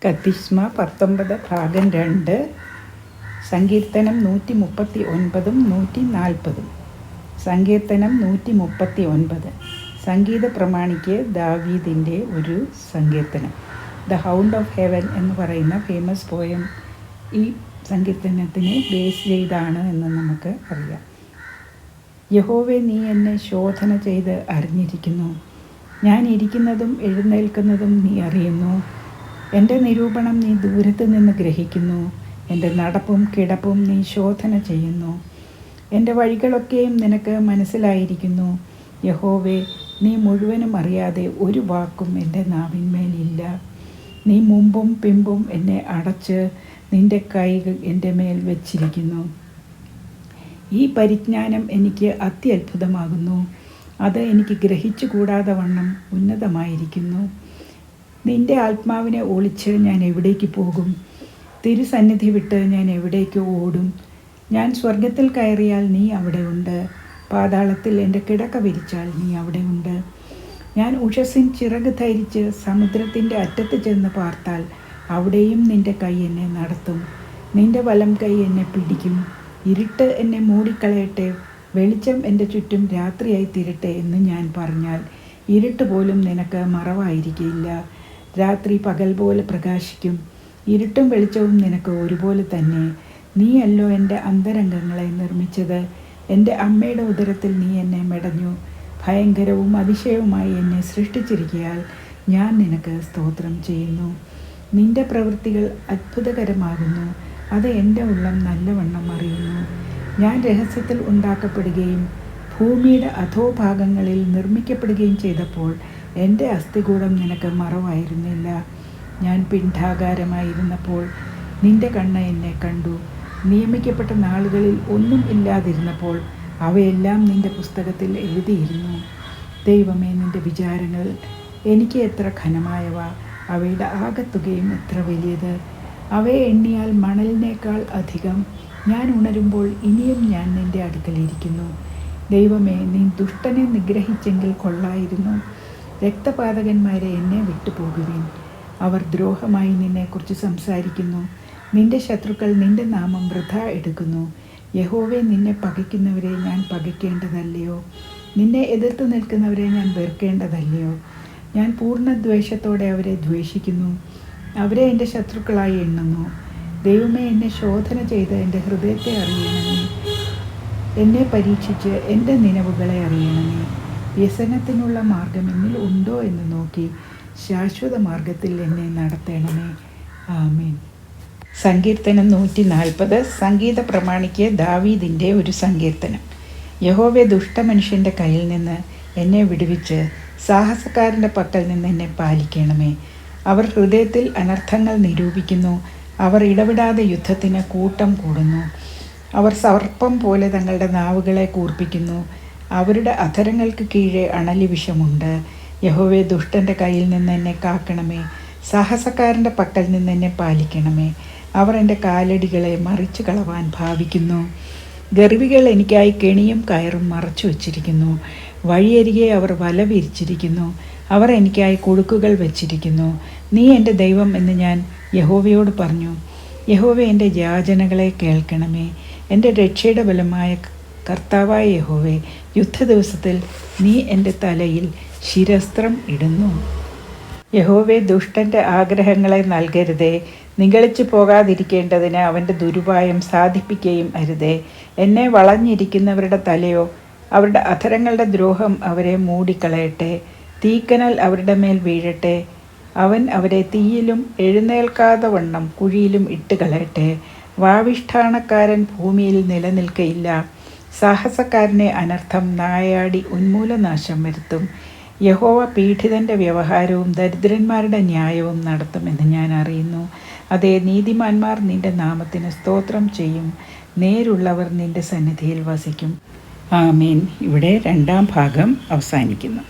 കത്തിസ്മ 19 ഭാഗം 2 സങ്കീർത്തനം 139 140. സങ്കീർത്തനം 139 സംഗീത പ്രമാണിക്ക് ദാവീദിൻ്റെ ഒരു സങ്കീർത്തനം. ദ ഹൗണ്ട് ഓഫ് ഹെവൻ എന്ന് പറയുന്ന ഫേമസ് പോയം ഈ സങ്കീർത്തനത്തിനെ ബേസ് ചെയ്താണ് എന്ന് നമുക്ക് അറിയാം. യഹോവേ, നീ എന്നെ ശോധന ചെയ്ത് അറിഞ്ഞിരിക്കുന്നു. ഞാൻ ഇരിക്കുന്നതും എഴുന്നേൽക്കുന്നതും നീ അറിയുന്നു. എൻ്റെ നിരൂപണം നീ ദൂരത്ത് നിന്ന് ഗ്രഹിക്കുന്നു. എൻ്റെ നടപ്പും കിടപ്പും നീ ശോധന ചെയ്യുന്നു. എൻ്റെ വഴികളൊക്കെയും നിനക്ക് മനസ്സിലായിരിക്കുന്നു. യഹോവേ, നീ മുഴുവനും അറിയാതെ ഒരു വാക്കും എൻ്റെ നാവിന്മേലില്ല. നീ മുമ്പും പിമ്പും എന്നെ അടച്ച് നിൻ്റെ കൈകൾ എൻ്റെ മേൽ വെച്ചിരിക്കുന്നു. ഈ പരിജ്ഞാനം എനിക്ക് അത്യത്ഭുതമാകുന്നു. അത് എനിക്ക് ഗ്രഹിച്ചു കൂടാതെ വണ്ണം ഉന്നതമായിരിക്കുന്നു. നിൻ്റെ ആത്മാവിനെ ഒളിച്ച് ഞാൻ എവിടേക്ക് പോകും? തിരുസന്നിധി വിട്ട് ഞാൻ എവിടേക്ക് ഓടും? ഞാൻ സ്വർഗത്തിൽ കയറിയാൽ നീ അവിടെ ഉണ്ട്. പാതാളത്തിൽ എൻ്റെ കിടക്ക വിരിച്ചാൽ നീ അവിടെ ഉണ്ട്. ഞാൻ ഉഷസ്സിൻ ചിറക് ധരിച്ച് സമുദ്രത്തിൻ്റെ അറ്റത്ത് ചെന്ന് പാർത്താൽ അവിടെയും നിൻ്റെ കൈ എന്നെ നടത്തും. നിൻ്റെ വലം കൈ എന്നെ പിടിക്കും. ഇരുട്ട് എന്നെ മൂടിക്കളയട്ടെ, വെളിച്ചം എൻ്റെ ചുറ്റും രാത്രിയായി തീരട്ടെ എന്ന് ഞാൻ പറഞ്ഞാൽ ഇരുട്ട് പോലും നിനക്ക് മറവായിരിക്കില്ല. രാത്രി പകൽ പോലെ പ്രകാശിക്കും. ഇരുട്ടും വെളിച്ചവും നിനക്ക് ഒരുപോലെ തന്നെ. നീയല്ലോ എൻ്റെ അന്തരംഗങ്ങളെ നിർമ്മിച്ചത്. എൻ്റെ അമ്മയുടെ ഉദരത്തിൽ നീ എന്നെ മെടഞ്ഞു. ഭയങ്കരവും അതിശയവുമായി എന്നെ സൃഷ്ടിച്ചിരിക്കയാൽ ഞാൻ നിനക്ക് സ്തോത്രം ചെയ്യുന്നു. നിൻ്റെ പ്രവൃത്തികൾ അത്ഭുതകരമാകുന്നു. അത് എൻ്റെ ഉള്ളം നല്ലവണ്ണം അറിയുന്നു. ഞാൻ രഹസ്യത്തിൽ ഉണ്ടാക്കപ്പെടുകയും ഭൂമിയുടെ അധോഭാഗങ്ങളിൽ നിർമ്മിക്കപ്പെടുകയും ചെയ്തപ്പോൾ എൻ്റെ അസ്ഥികൂടം നിനക്ക് മറവായിരുന്നില്ല. ഞാൻ പിണ്ഡാകാരമായിരുന്നപ്പോൾ നിൻ്റെ കണ്ണ് എന്നെ കണ്ടു. നിയമിക്കപ്പെട്ട നാളുകളിൽ ഒന്നും ഇല്ലാതിരുന്നപ്പോൾ അവയെല്ലാം നിൻ്റെ പുസ്തകത്തിൽ എഴുതിയിരുന്നു. ദൈവമേ, നിൻ്റെ വിചാരങ്ങൾ എനിക്ക് എത്ര ഘനമായവ! അവയുടെ ആകത്തുകയും എത്ര വലിയത്! അവയെ എണ്ണിയാൽ മണലിനേക്കാൾ അധികം. ഞാൻ ഉണരുമ്പോൾ ഇനിയും ഞാൻ നിൻ്റെ അടുക്കലിരിക്കുന്നു. ദൈവമേ, നീ ദുഷ്ടനെ നിഗ്രഹിച്ചെങ്കിൽ കൊള്ളായിരുന്നു. രക്തപാതകന്മാരെ എന്നെ വിട്ടുപോകുവിൻ. അവർ ദ്രോഹമായി നിന്നെക്കുറിച്ച് സംസാരിക്കുന്നു. നിൻ്റെ ശത്രുക്കൾ നിൻ്റെ നാമം വൃഥാ എടുക്കുന്നു. യഹോവേ, നിന്നെ പകയ്ക്കുന്നവരെ ഞാൻ പകയ്ക്കേണ്ടതല്ലയോ? നിന്നെ എതിർത്ത് നിൽക്കുന്നവരെ ഞാൻ വെറുക്കേണ്ടതല്ലയോ? ഞാൻ പൂർണ്ണ ദ്വേഷത്തോടെ അവരെ ദ്വേഷിക്കുന്നു. അവരെ എൻ്റെ ശത്രുക്കളായി എണ്ണുന്നു. ദൈവമേ, എന്നെ ശോധന ചെയ്ത് എൻ്റെ ഹൃദയത്തെ അറിയണമേ. എന്നെ പരീക്ഷിച്ച് എൻ്റെ നിലവുകളെ അറിയണമേ. വ്യസനത്തിനുള്ള മാർഗം എന്നിൽ ഉണ്ടോ എന്ന് നോക്കി ശാശ്വത മാർഗത്തിൽ എന്നെ നടത്തണമേ. ആമേൻ. സങ്കീർത്തനം 140 സംഗീത പ്രമാണിക്ക് ദാവീദിൻ്റെ ഒരു സങ്കീർത്തനം. യഹോവേ, ദുഷ്ടമനുഷ്യൻ്റെ കയ്യിൽ നിന്ന് എന്നെ വിടുവിച്ച് സാഹസക്കാരൻ്റെ പക്കൽ നിന്ന് എന്നെ പാലിക്കണമേ. അവർ ഹൃദയത്തിൽ അനർത്ഥങ്ങൾ നിരൂപിക്കുന്നു. അവർ ഇടവിടാതെ യുദ്ധത്തിന് കൂട്ടം കൂടുന്നു. അവർ സർപ്പം പോലെ തങ്ങളുടെ നാവുകളെ കൂർപ്പിക്കുന്നു. അവരുടെ അധരങ്ങൾക്ക് കീഴെ അണലി വിഷമുണ്ട്. യഹോവേ, ദുഷ്ടൻ്റെ കയ്യിൽ നിന്ന് എന്നെ കാക്കണമേ. സാഹസക്കാരൻ്റെ പക്കൽ നിന്ന് എന്നെ പാലിക്കണമേ. അവർ എൻ്റെ കാലടികളെ മറിച്ചു കളവാൻ ഭാവിക്കുന്നു. ഗർവികൾ എനിക്കായി കെണിയും കയറും മറച്ചു വച്ചിരിക്കുന്നു. വഴിയരികെ അവർ വല വിരിച്ചിരിക്കുന്നു. അവർ എനിക്കായി കുടുക്കുകൾ വച്ചിരിക്കുന്നു. നീ എൻ്റെ ദൈവം എന്ന് ഞാൻ യഹോവയോട് പറഞ്ഞു. യഹോവേ, എൻ്റെ യാചനകളെ കേൾക്കണമേ. എൻ്റെ രക്ഷയുടെ ബലമായ കർത്താവായ യഹോവേ, യുദ്ധ ദിവസത്തിൽ നീ എൻ്റെ തലയിൽ ശിരസ്ത്രം ഇടുന്നു. യഹോവേ, ദുഷ്ടൻ്റെ ആഗ്രഹങ്ങളെ നൽകരുതേ. നിഗളിച്ചു പോകാതിരിക്കേണ്ടതിന് അവൻ്റെ ദുരുപായം സാധിപ്പിക്കുകയും അരുതേ. എന്നെ വളഞ്ഞിരിക്കുന്നവരുടെ തലയോ അവരുടെ അധരങ്ങളുടെ ദ്രോഹം അവരെ മൂടിക്കളയട്ടെ. തീക്കനൽ അവരുടെ മേൽ വീഴട്ടെ. അവൻ അവരെ തീയിലും എഴുന്നേൽക്കാതെ വണ്ണം കുഴിയിലും ഇട്ട് കളയട്ടെ. വാവിഷ്ഠാണക്കാരൻ ഭൂമിയിൽ നിലനിൽക്കയില്ല. സാഹസക്കാരനെ അനർത്ഥം നായാടി ഉന്മൂലനാശം വരുത്തും. യഹോവ പീഡിതൻ്റെ വ്യവഹാരവും ദരിദ്രന്മാരുടെ ന്യായവും നടത്തുമെന്ന് ഞാൻ അറിയുന്നു. അതേ, നീതിമാന്മാർ നിൻ്റെ നാമത്തിന് സ്തോത്രം ചെയ്യും. നേരുള്ളവർ നിൻ്റെ സന്നിധിയിൽ വസിക്കും. ആമേൻ. ഇവിടെ 2ാം ഭാഗം അവസാനിക്കുന്നു.